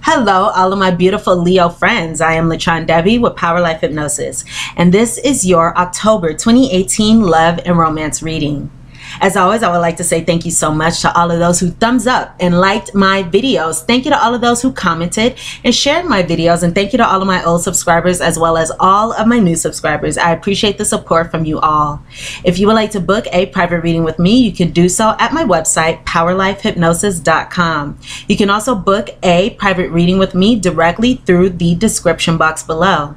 Hello, all of my beautiful Leo friends. I am LaChondevi with Power Life Hypnosis, and this is your October 2018 love and romance reading. As always, I would like to say thank you so much to all of those who thumbs up and liked my videos. Thank you to all of those who commented and shared my videos, and thank you to all of my old subscribers as well as all of my new subscribers. I appreciate the support from you all. If you would like to book a private reading with me, you can do so at my website, POWERLIFEHYPNOSIS.com. You can also book a private reading with me directly through the description box below.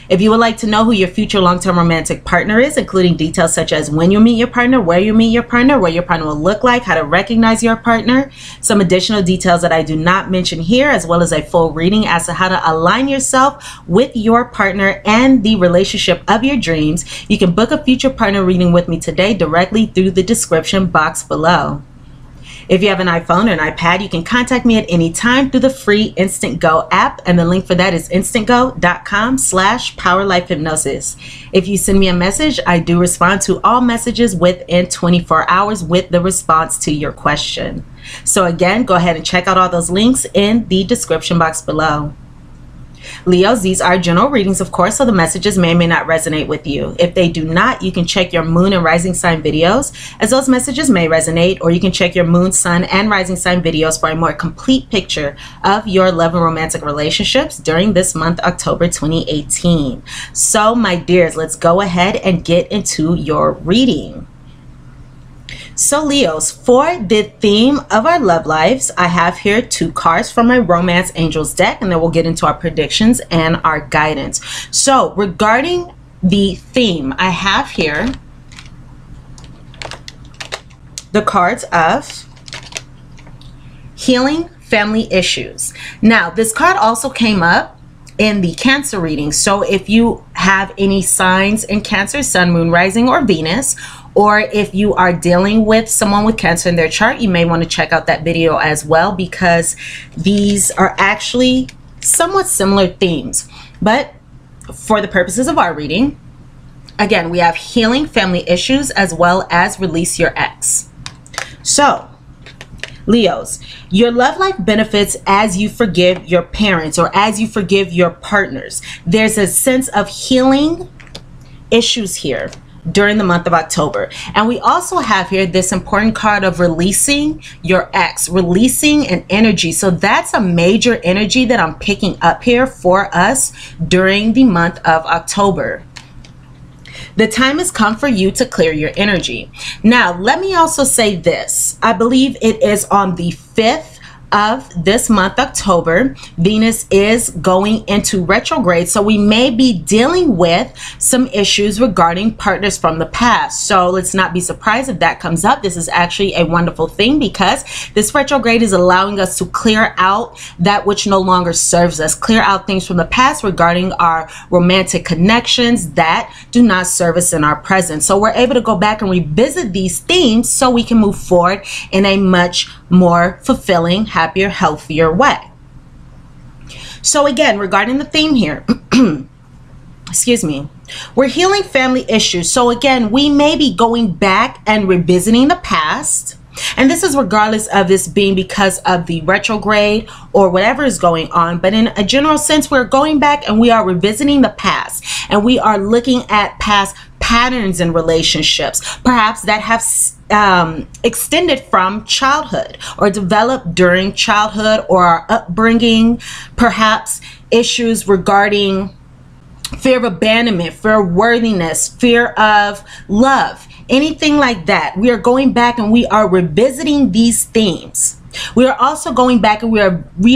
If you would like to know who your future long-term romantic partner is, including details such as when you meet your partner, where you meet your partner, what your partner will look like, how to recognize your partner, some additional details that I do not mention here, as well as a full reading as to how to align yourself with your partner and the relationship of your dreams, you can book a future partner reading with me today directly through the description box below. If you have an iPhone or an iPad, you can contact me at any time through the free Instant Go app, and the link for that is instantgo.com/powerlifehypnosis. If you send me a message, I do respond to all messages within 24 hours with the response to your question. So again, go ahead and check out all those links in the description box below. Leos, these are general readings, of course, so the messages may or may not resonate with you. If they do not, you can check your moon and rising sign videos, as those messages may resonate, or you can check your moon, sun, and rising sign videos for a more complete picture of your love and romantic relationships during this month, October 2018. So, my dears, let's go ahead and get into your reading. So Leos, for the theme of our love lives, I have here 2 cards from my Romance Angels deck, and then we'll get into our predictions and our guidance. So regarding the theme, I have here the cards of healing family issues. Now, this card also came up in the Cancer reading. So if you have any signs in Cancer, Sun, Moon, Rising, or Venus, or if you are dealing with someone with Cancer in their chart, you may want to check out that video as well, because these are actually somewhat similar themes. But for the purposes of our reading, again, we have healing family issues as well as release your ex. So Leos, your love life benefits as you forgive your parents or as you forgive your partners. There's a sense of healing issues here during the month of October. And we also have here this important card of releasing your ex, releasing an energy. So that's a major energy that I'm picking up here for us during the month of October. The time has come for you to clear your energy. Now, let me also say this. I believe it is on the 5th of this month, October. Venus is going into retrograde, so we may be dealing with some issues regarding partners from the past. So let's not be surprised if that comes up. This is actually a wonderful thing, because this retrograde is allowing us to clear out that which no longer serves us, clear out things from the past regarding our romantic connections that do not serve us in our present. So we're able to go back and revisit these themes so we can move forward in a much more fulfilling, happier, healthier way. So again, regarding the theme here, excuse me, we're healing family issues. So again, we may be going back and revisiting the past. And this is regardless of this being because of the retrograde or whatever is going on. But in a general sense, we're going back and we are revisiting the past. And we are looking at past patterns in relationships, perhaps that have extended from childhood or developed during childhood or our upbringing, perhaps issues regarding fear of abandonment, fear of worthiness, fear of love, anything like that. We are going back and we are revisiting these themes. We are also going back and we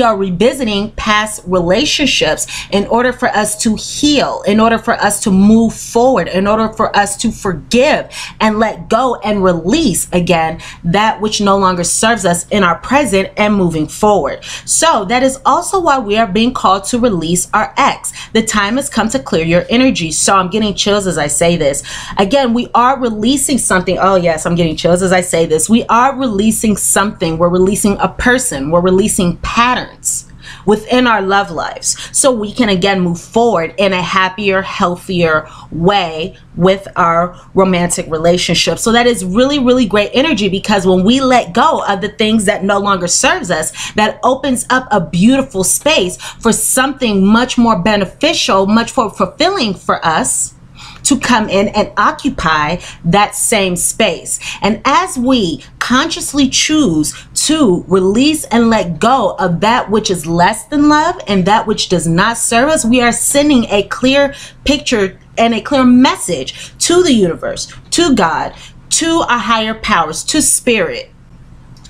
are revisiting past relationships in order for us to heal, in order for us to move forward, in order for us to forgive and let go and release again that which no longer serves us in our present and moving forward. So that is also why we are being called to release our ex. The time has come to clear your energy. So I'm getting chills as I say this. Again, we are releasing something. Oh yes, I'm getting chills as I say this. We are releasing something. We're releasing a person. We're releasing patterns. within our love lives, so we can again move forward in a happier, healthier way with our romantic relationship. So that is really, really great energy, because when we let go of the things that no longer serves us, that opens up a beautiful space for something much more beneficial, much more fulfilling for us to come in and occupy that same space. And as we consciously choose to release and let go of that which is less than love and that which does not serve us, we are sending a clear picture and a clear message to the universe, to God, to our higher powers, to spirit,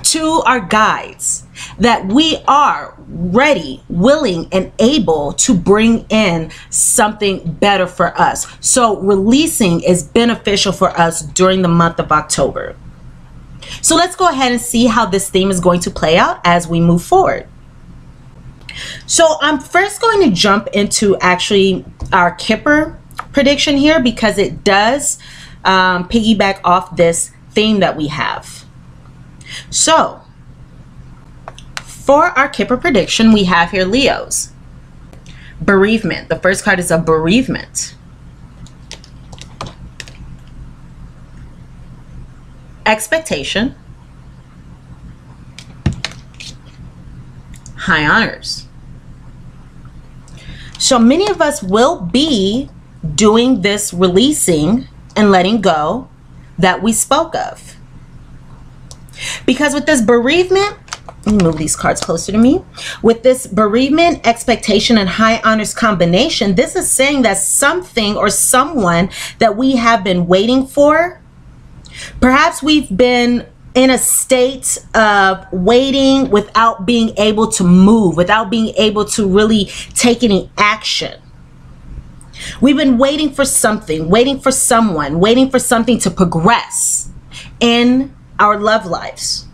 to our guides, that we are ready, willing, and able to bring in something better for us. So releasing is beneficial for us during the month of October. So let's go ahead and see how this theme is going to play out as we move forward. So I'm first going to jump into actually our Kipper prediction here, because it does piggyback off this theme that we have. So for our Kipper prediction, we have here Leos. Bereavement. The first card is a bereavement. Expectation. High honors. So many of us will be doing this releasing and letting go that we spoke of. Because with this bereavement, let me move these cards closer to me. With this bereavement, expectation, and high honors combination, this is saying that something or someone that we have been waiting for, perhaps we've been in a state of waiting without being able to move, without being able to really take any action. We've been waiting for something, waiting for someone, waiting for something to progress in our love lives.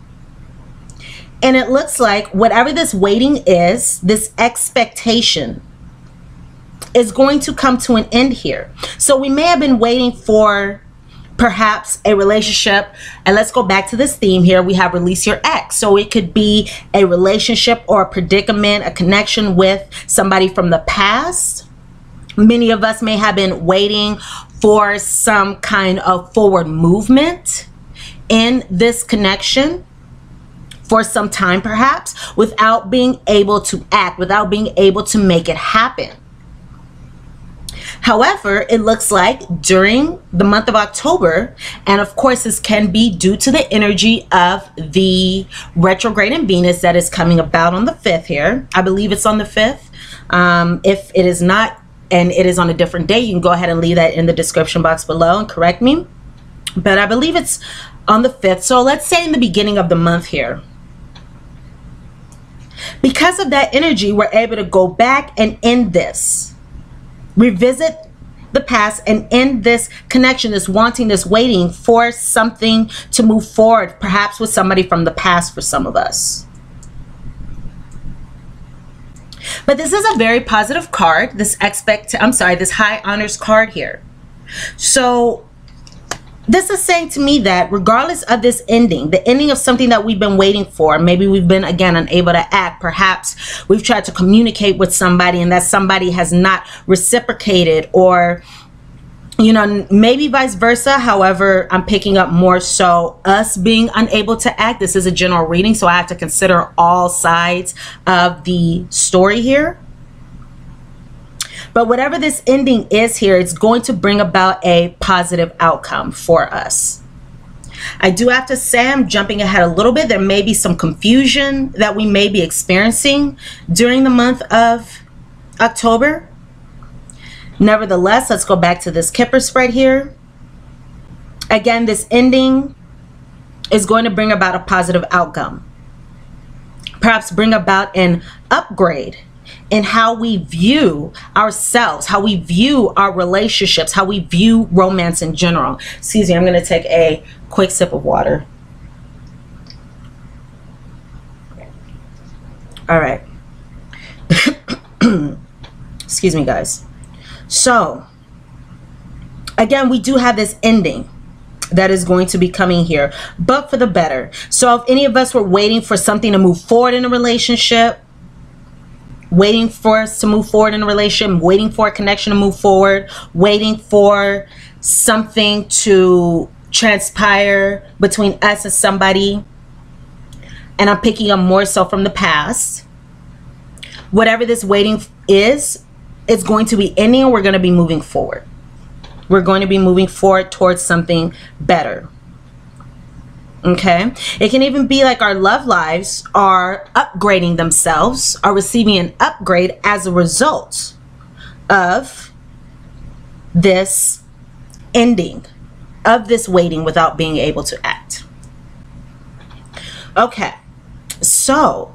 And it looks like whatever this waiting is, this expectation is going to come to an end here. So we may have been waiting for perhaps a relationship. And let's go back to this theme here. We have release your ex. So it could be a relationship or a predicament, a connection with somebody from the past. Many of us may have been waiting for some kind of forward movement in this connection for some time, perhaps, without being able to act, without being able to make it happen. However, it looks like during the month of October, and of course this can be due to the energy of the retrograde in Venus that is coming about on the 5th here. I believe it's on the 5th. If it is not, and it is on a different day, you can go ahead and leave that in the description box below and correct me. But I believe it's on the 5th. So let's say in the beginning of the month here. Because of that energy, we're able to go back and end this, revisit the past and end this connection, this wanting, this waiting for something to move forward, perhaps with somebody from the past for some of us. But this is a very positive card, this high honors card here. So this is saying to me that regardless of this ending, the ending of something that we've been waiting for, maybe we've been, again, unable to act. Perhaps we've tried to communicate with somebody and that somebody has not reciprocated, or, you know, maybe vice versa. However, I'm picking up more so us being unable to act. This is a general reading, so I have to consider all sides of the story here. But whatever this ending is here, it's going to bring about a positive outcome for us. I do have to say, I'm jumping ahead a little bit. There may be some confusion that we may be experiencing during the month of October. Nevertheless, let's go back to this Kipper spread here. Again, this ending is going to bring about a positive outcome. Perhaps bring about an upgrade in how we view ourselves, how we view our relationships, how we view romance in general. Excuse me, I'm going to take a quick sip of water. All right. Excuse me, guys. So, again, we do have this ending that is going to be coming here, but for the better. So if any of us were waiting for something to move forward in a relationship, waiting for us to move forward in a relationship, waiting for a connection to move forward, waiting for something to transpire between us and somebody. And I'm picking up more so from the past. Whatever this waiting is, it's going to be ending, and we're going to be moving forward. We're going to be moving forward towards something better. Okay? It can even be like our love lives are upgrading themselves, are receiving an upgrade as a result of this ending, of this waiting without being able to act. Okay, so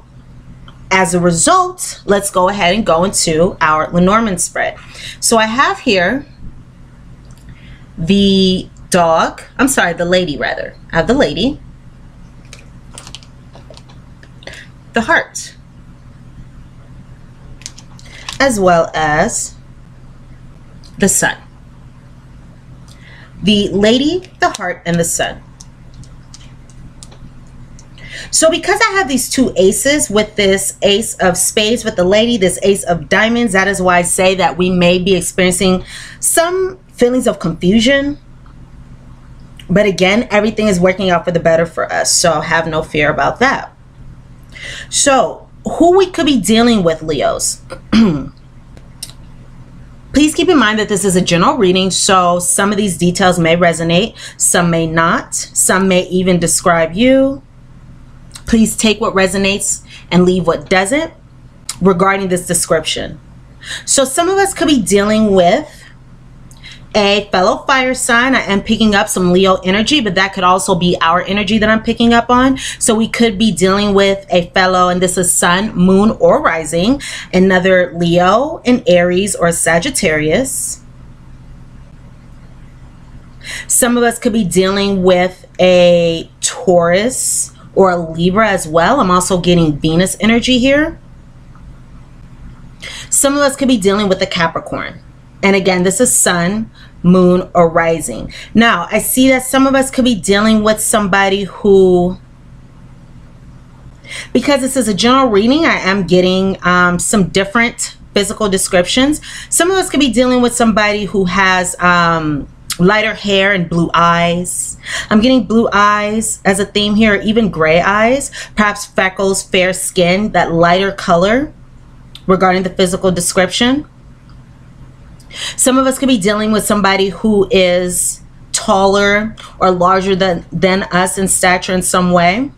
as a result, let's go ahead and go into our Lenormand spread. So I have here the dog, I'm sorry, the lady rather. I have the lady, the heart, as well as the sun. The lady, the heart, and the sun. So because I have these two aces with this ace of spades with the lady, this ace of diamonds, that is why I say that we may be experiencing some feelings of confusion. But again, everything is working out for the better for us, so have no fear about that. So who we could be dealing with, Leos. Please keep in mind that this is a general reading, so some of these details may resonate, some may not, some may even describe you. Please take what resonates and leave what doesn't regarding this description. So some of us could be dealing with a fellow fire sign. I am picking up some Leo energy, but that could also be our energy that I'm picking up on. So we could be dealing with a fellow, and this is sun, moon, or rising, another Leo, an Aries, or Sagittarius. Some of us could be dealing with a Taurus or a Libra as well. I'm also getting Venus energy here. Some of us could be dealing with a Capricorn. And again, this is sun, moon, or rising. Now, I see that some of us could be dealing with somebody who, because this is a general reading, I am getting some different physical descriptions. Some of us could be dealing with somebody who has lighter hair and blue eyes. I'm getting blue eyes as a theme here, even gray eyes, perhaps freckles, fair skin, that lighter color regarding the physical description. Some of us could be dealing with somebody who is taller or larger than us in stature in some way.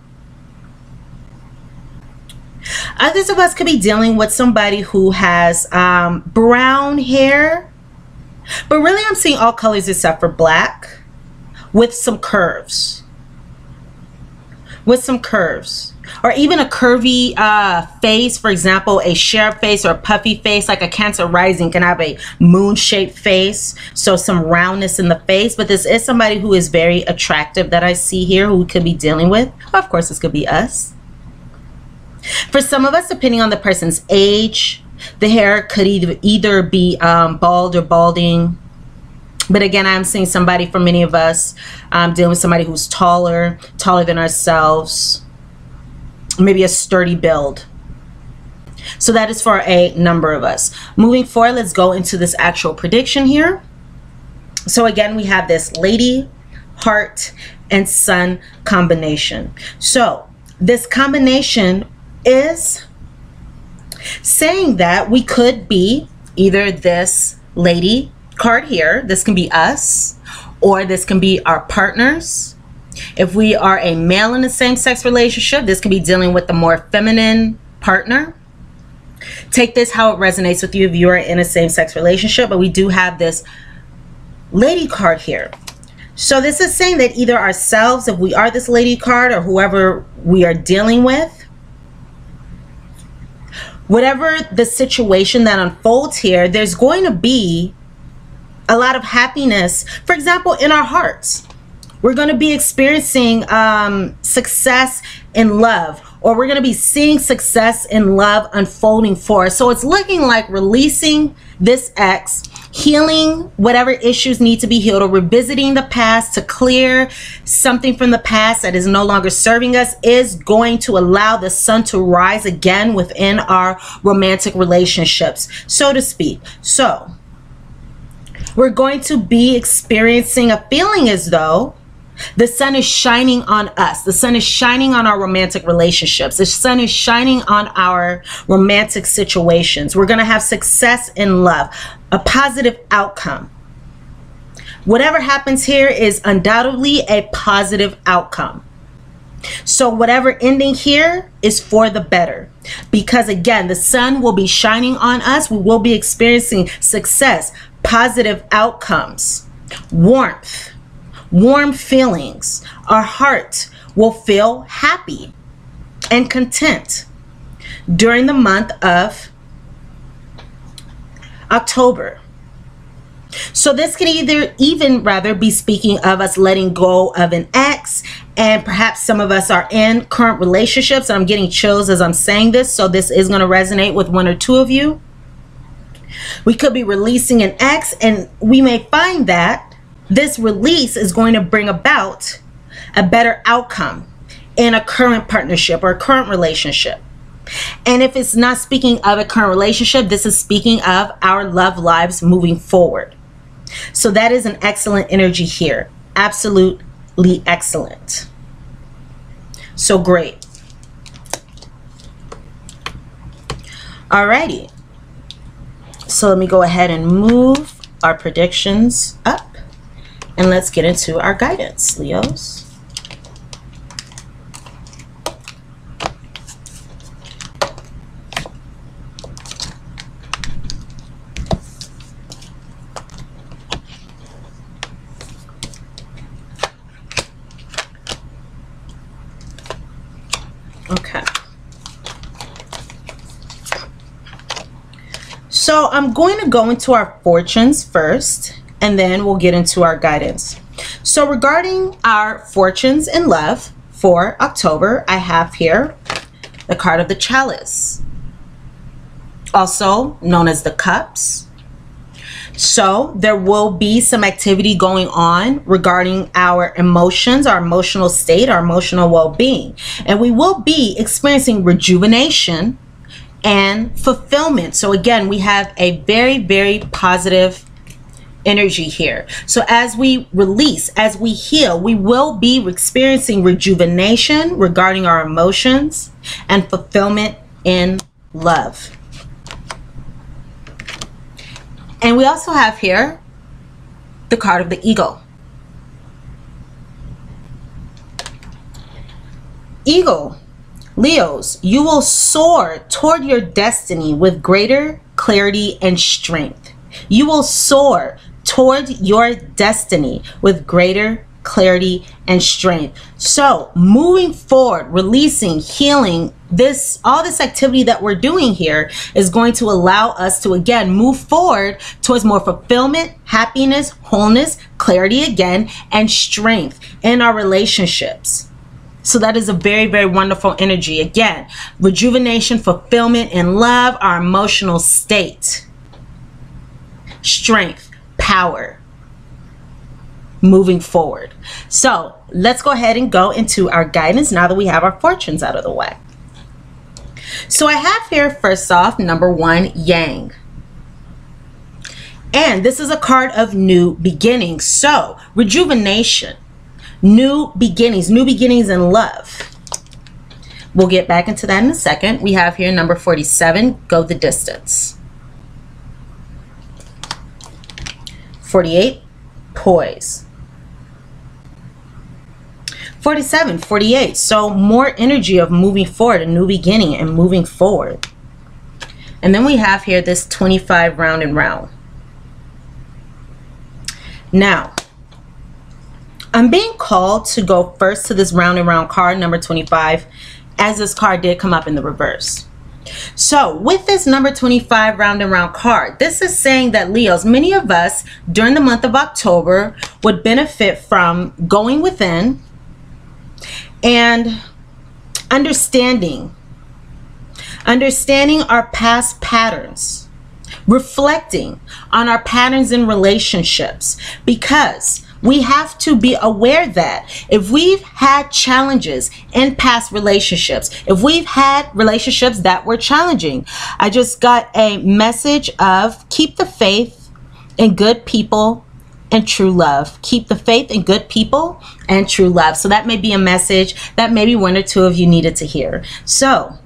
Others of us could be dealing with somebody who has brown hair, but really I'm seeing all colors except for black, with some curves. With some curves. Or even a curvy face, for example, a sheriff face or a puffy face, like a Cancer rising can have a moon-shaped face, so some roundness in the face. But this is somebody who is very attractive that I see here, who we could be dealing with. Of course, this could be us. For some of us, depending on the person's age, the hair could either be bald or balding. But again, I'm seeing somebody, for many of us, dealing with somebody who's taller than ourselves, maybe a sturdy build. So that is for a number of us. Moving forward, let's go into this actual prediction here. So again, we have this lady, heart, and sun combination. So this combination is saying that we could be either this lady card here, this can be us, or this can be our partners. If we are a male in a same-sex relationship, this could be dealing with the more feminine partner. Take this how it resonates with you if you are in a same-sex relationship, but we do have this lady card here. So this is saying that either ourselves, if we are this lady card, or whoever we are dealing with, whatever the situation that unfolds here, there's going to be a lot of happiness, for example, in our hearts. We're going to be experiencing success in love, or we're going to be seeing success in love unfolding for us. So it's looking like releasing this ex, healing whatever issues need to be healed, or revisiting the past to clear something from the past that is no longer serving us, is going to allow the sun to rise again within our romantic relationships, so to speak. So we're going to be experiencing a feeling as though the sun is shining on us. The sun is shining on our romantic relationships. The sun is shining on our romantic situations. We're going to have success in love, a positive outcome. Whatever happens here is undoubtedly a positive outcome. So whatever ending here is for the better, because again, the sun will be shining on us. We will be experiencing success, positive outcomes, warmth, warm feelings. Our heart will feel happy and content during the month of October. So this can even rather be speaking of us letting go of an ex, and perhaps some of us are in current relationships. I'm getting chills as I'm saying this, so this is going to resonate with one or two of you. We could be releasing an ex, and we may find that this release is going to bring about a better outcome in a current partnership or a current relationship. And if it's not speaking of a current relationship, this is speaking of our love lives moving forward. So that is an excellent energy here. Absolutely excellent. So great. Alrighty. So let me go ahead and move our predictions up. And let's get into our guidance, Leos. Okay. So I'm going to go into our fortunes first, and then we'll get into our guidance. So regarding our fortunes in love for October, I have here the card of the chalice, also known as the cups. So there will be some activity going on regarding our emotions, our emotional state, our emotional well-being, and we will be experiencing rejuvenation and fulfillment. So again, we have a very, very positive energy here. So as we release, as we heal, we will be experiencing rejuvenation regarding our emotions and fulfillment in love. And we also have here the card of the eagle. Eagle, Leos, you will soar toward your destiny with greater clarity and strength. You will soar toward your destiny with greater clarity and strength. So moving forward, releasing, healing, all this activity that we're doing here is going to allow us to again move forward towards more fulfillment, happiness, wholeness, clarity again, and strength in our relationships. So that is a very, very wonderful energy. Again, rejuvenation, fulfillment, and love, our emotional state, strength, power, moving forward. So let's go ahead and go into our guidance now that we have our fortunes out of the way. So I have here, first off, number 1, Yang. And this is a card of new beginnings. So rejuvenation, new beginnings in love. We'll get back into that in a second. We have here number 47, go the distance. 48, poise. 47, 48, so more energy of moving forward, a new beginning and moving forward. And then we have here this 25, round and round. Now, I'm being called to go first to this round and round card, number 25, as this card did come up in the reverse. So with this number 25 round and round card, this is saying that Leos, many of us during the month of October would benefit from going within and understanding our past patterns, reflecting on our patterns in relationships, because we have to be aware that if we've had challenges in past relationships, if we've had relationships that were challenging, I just got a message of keep the faith in good people and true love. Keep the faith in good people and true love. So that may be a message that maybe one or two of you needed to hear. So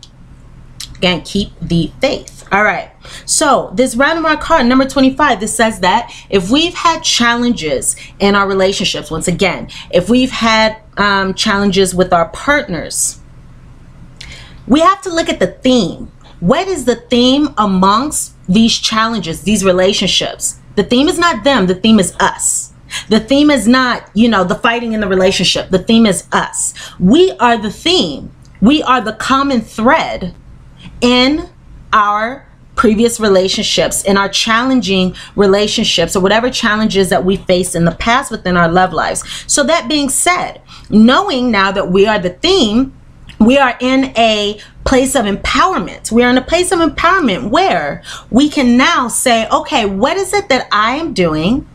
again, keep the faith. All right, so this random mark card number 25, this says that if we've had challenges in our relationships, once again, if we've had challenges with our partners, we have to look at the theme. What is the theme amongst these challenges, these relationships? The theme is not them, the theme is us. The theme is not, you know, the fighting in the relationship. The theme is us. We are the theme. We are the common thread in our previous relationships, in our challenging relationships, or whatever challenges that we faced in the past within our love lives. So that being said, knowing now that we are the theme, we are in a place of empowerment. We are in a place of empowerment where we can now say, okay, what is it that I am doing?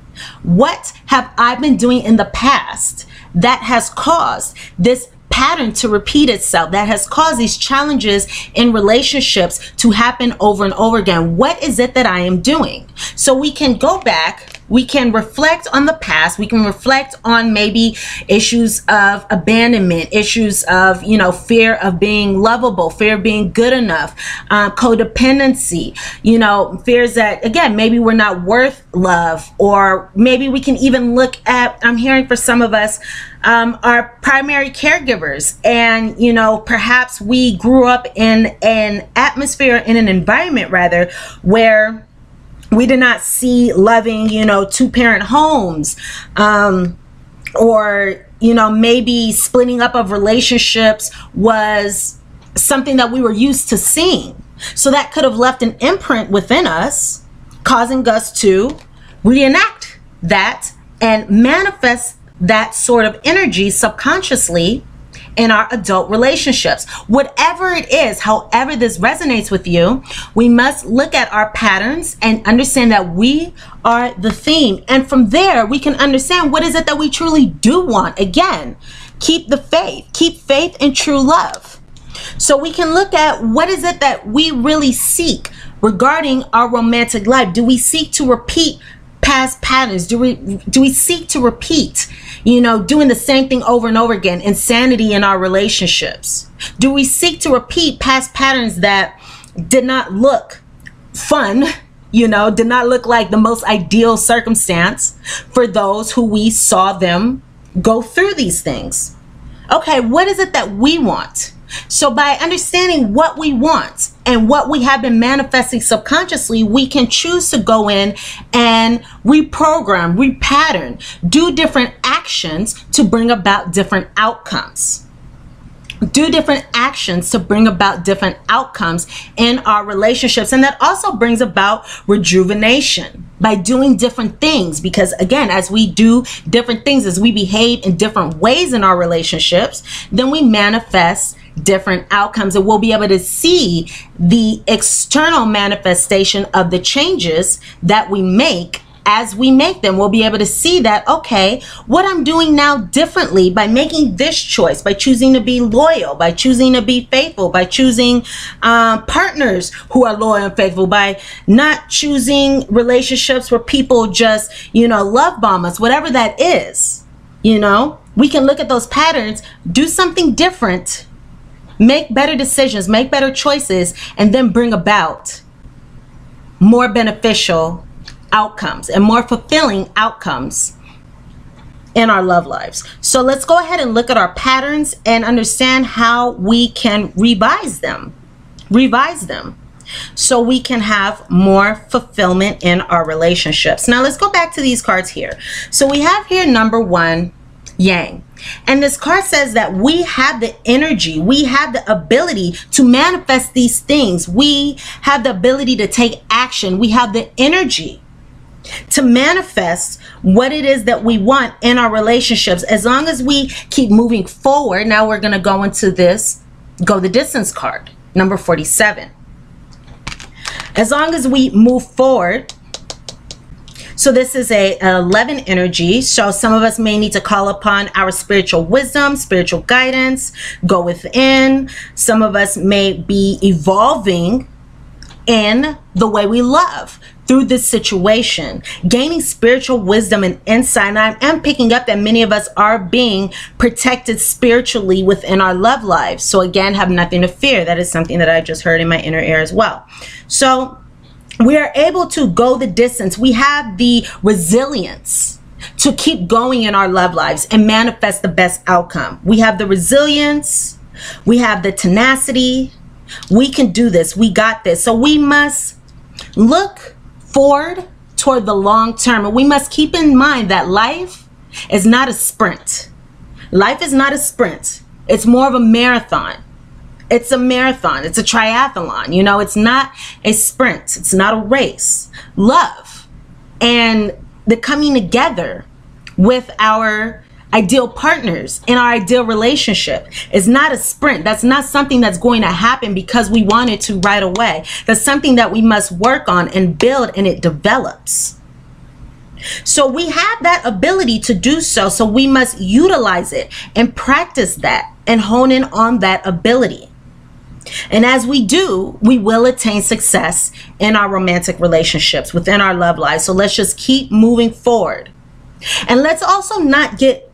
What have I been doing in the past that has caused this pattern to repeat itself, that has caused these challenges in relationships to happen over and over again? What is it that I am doing? So we can go back, we can reflect on the past, we can reflect on maybe issues of abandonment, issues of, you know, fear of being lovable, fear of being good enough, codependency, you know, fears that, again, maybe we're not worth love, or maybe we can even look at, I'm hearing for some of us, our primary caregivers, and, you know, perhaps we grew up in an atmosphere, in an environment rather, where we did not see loving, you know, two-parent homes, or, you know, maybe splitting up of relationships was something that we were used to seeing. So that could have left an imprint within us, causing us to reenact that and manifest that sort of energy subconsciously in our adult relationships. Whatever it is, however this resonates with you, we must look at our patterns and understand that we are the theme. And from there, we can understand what is it that we truly do want. Again, keep the faith. Keep faith in true love. So we can look at what is it that we really seek regarding our romantic life. Do we seek to repeat past patterns? Do we seek to repeat, you know, doing the same thing over and over again, insanity in our relationships? Do we seek to repeat past patterns that did not look fun, you know, did not look like the most ideal circumstance for those who we saw them go through these things? Okay, what is it that we want? So by understanding what we want and what we have been manifesting subconsciously, we can choose to go in and reprogram, repattern, do different actions to bring about different outcomes. Do different actions to bring about different outcomes in our relationships. And that also brings about rejuvenation by doing different things. Because again, as we do different things, as we behave in different ways in our relationships, then we manifest different outcomes, and we'll be able to see the external manifestation of the changes that we make. As we make them, we'll be able to see that, okay, what I'm doing now differently by making this choice, by choosing to be loyal, by choosing to be faithful, by choosing partners who are loyal and faithful, by not choosing relationships where people just, you know, love bomb us, whatever that is. You know, we can look at those patterns, do something different, make better decisions, make better choices, and then bring about more beneficial outcomes and more fulfilling outcomes in our love lives. So let's go ahead and look at our patterns and understand how we can revise them so we can have more fulfillment in our relationships. Now let's go back to these cards here. So we have here number 1, Yang. And this card says that we have the energy, we have the ability to manifest these things. We have the ability to take action. We have the energy to manifest what it is that we want in our relationships, as long as we keep moving forward. Now we're going to go into this go the distance card, number 47. As long as we move forward. So this is a 11 energy. So some of us may need to call upon our spiritual wisdom, spiritual guidance, go within. Some of us may be evolving in the way we love through this situation, gaining spiritual wisdom and insight. And I am picking up that many of us are being protected spiritually within our love lives. So again, have nothing to fear. That is something that I just heard in my inner ear as well. So we are able to go the distance. We have the resilience to keep going in our love lives and manifest the best outcome. We have the resilience. We have the tenacity. We can do this. We got this. So we must look forward toward the long term. And we must keep in mind that life is not a sprint. Life is not a sprint. It's more of a marathon. It's a marathon. It's a triathlon. You know, it's not a sprint. It's not a race. Love and the coming together with our ideal partners in our ideal relationship is not a sprint. That's not something that's going to happen because we want it to right away. That's something that we must work on and build, and it develops. So we have that ability to do so. So we must utilize it and practice that and hone in on that ability. And as we do, we will attain success in our romantic relationships, within our love lives. So let's just keep moving forward. And let's also not get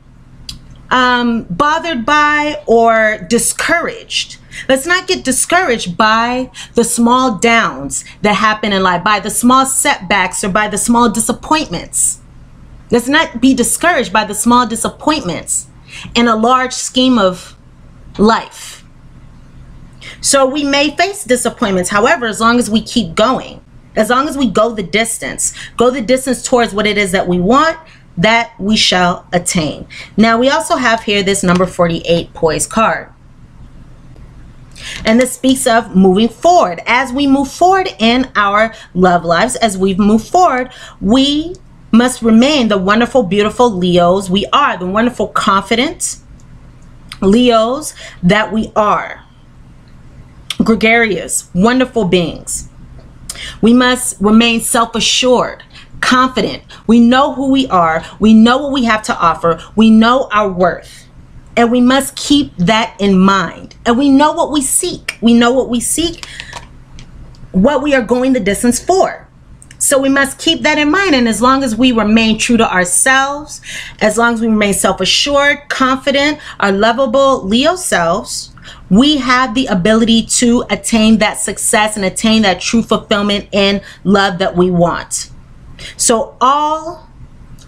bothered by or discouraged. Let's not get discouraged by the small downs that happen in life, by the small setbacks or by the small disappointments. Let's not be discouraged by the small disappointments in a large scheme of life. So we may face disappointments. However, as long as we keep going, as long as we go the distance towards what it is that we want, that we shall attain. Now, we also have here this number 48 poise card. And this speaks of moving forward. As we move forward in our love lives, as we move forward, we must remain the wonderful, beautiful Leos we are, the wonderful, confident Leos that we are. Gregarious, wonderful beings. We must remain self-assured, confident. We know who we are. We know what we have to offer. We know our worth. And we must keep that in mind. And we know what we seek. We know what we seek, what we are going the distance for. So we must keep that in mind. And as long as we remain true to ourselves, as long as we remain self-assured, confident, our lovable Leo selves, we have the ability to attain that success and attain that true fulfillment in love that we want. So all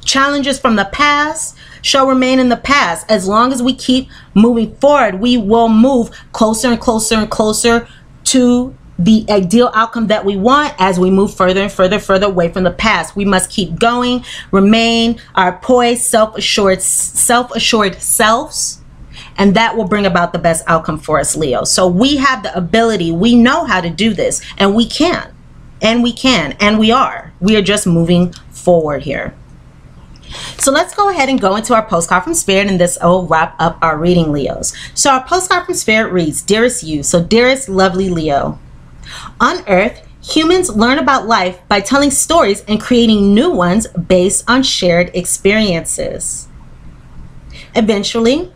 challenges from the past shall remain in the past. As long as we keep moving forward, we will move closer and closer and closer to the ideal outcome that we want as we move further and further away from the past. We must keep going, remain our poised, self-assured selves, and that will bring about the best outcome for us, Leo. So we have the ability, we know how to do this, and we can, and we are. We are just moving forward here. So let's go ahead and go into our postcard from Spirit, and this will wrap up our reading, Leos. So our postcard from Spirit reads, Dearest you, so dearest lovely Leo. On Earth, humans learn about life by telling stories and creating new ones based on shared experiences. Eventually,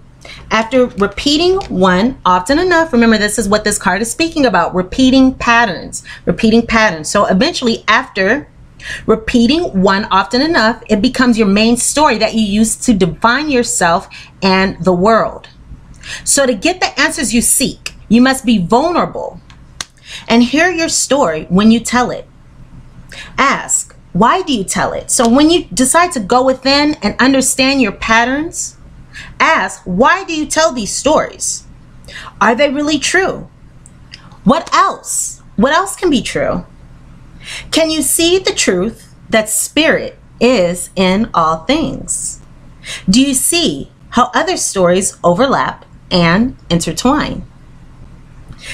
after repeating one often enough, remember this is what this card is speaking about, repeating patterns. So eventually, after repeating one often enough, it becomes your main story that you use to define yourself and the world. So to get the answers you seek, you must be vulnerable and hear your story when you tell it. Ask, why do you tell it? So when you decide to go within and understand your patterns, ask, why do you tell these stories? Are they really true? What else? What else can be true? Can you see the truth that Spirit is in all things? Do you see how other stories overlap and intertwine?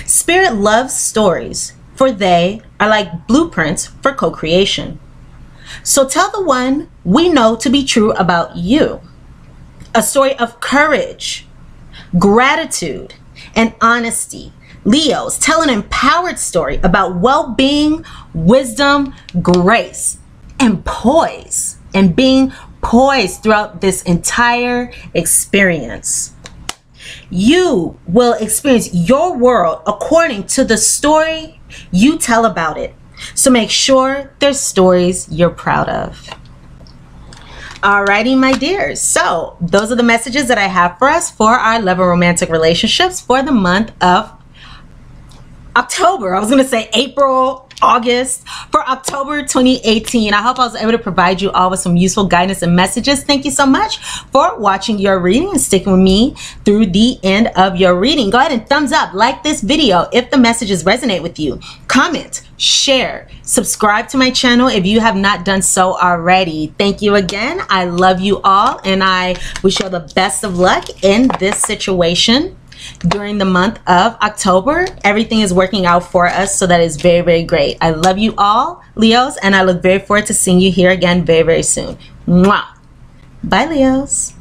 Spirit loves stories, for they are like blueprints for co-creation. So tell the one we know to be true about you. A story of courage, gratitude, and honesty. Leos, tell an empowered story about well-being wisdom, grace, and poise, and being poised throughout this entire experience. You will experience your world according to the story you tell about it. So make sure there's stories you're proud of. Alrighty, my dears. So those are the messages that I have for us for our love and romantic relationships for the month of October. I was going to say April, August, for October 2018. I hope I was able to provide you all with some useful guidance and messages. Thank you so much for watching your reading and sticking with me through the end of your reading. Go ahead and thumbs up, like this video if the messages resonate with you. Comment, share, subscribe to my channel if you have not done so already. Thank you again. I love you all, and I wish you all the best of luck in this situation. During the month of October, everything is working out for us, so that is very, very great. I love you all, Leos, and I look very forward to seeing you here again very, very soon. Mwah. Bye, Leos.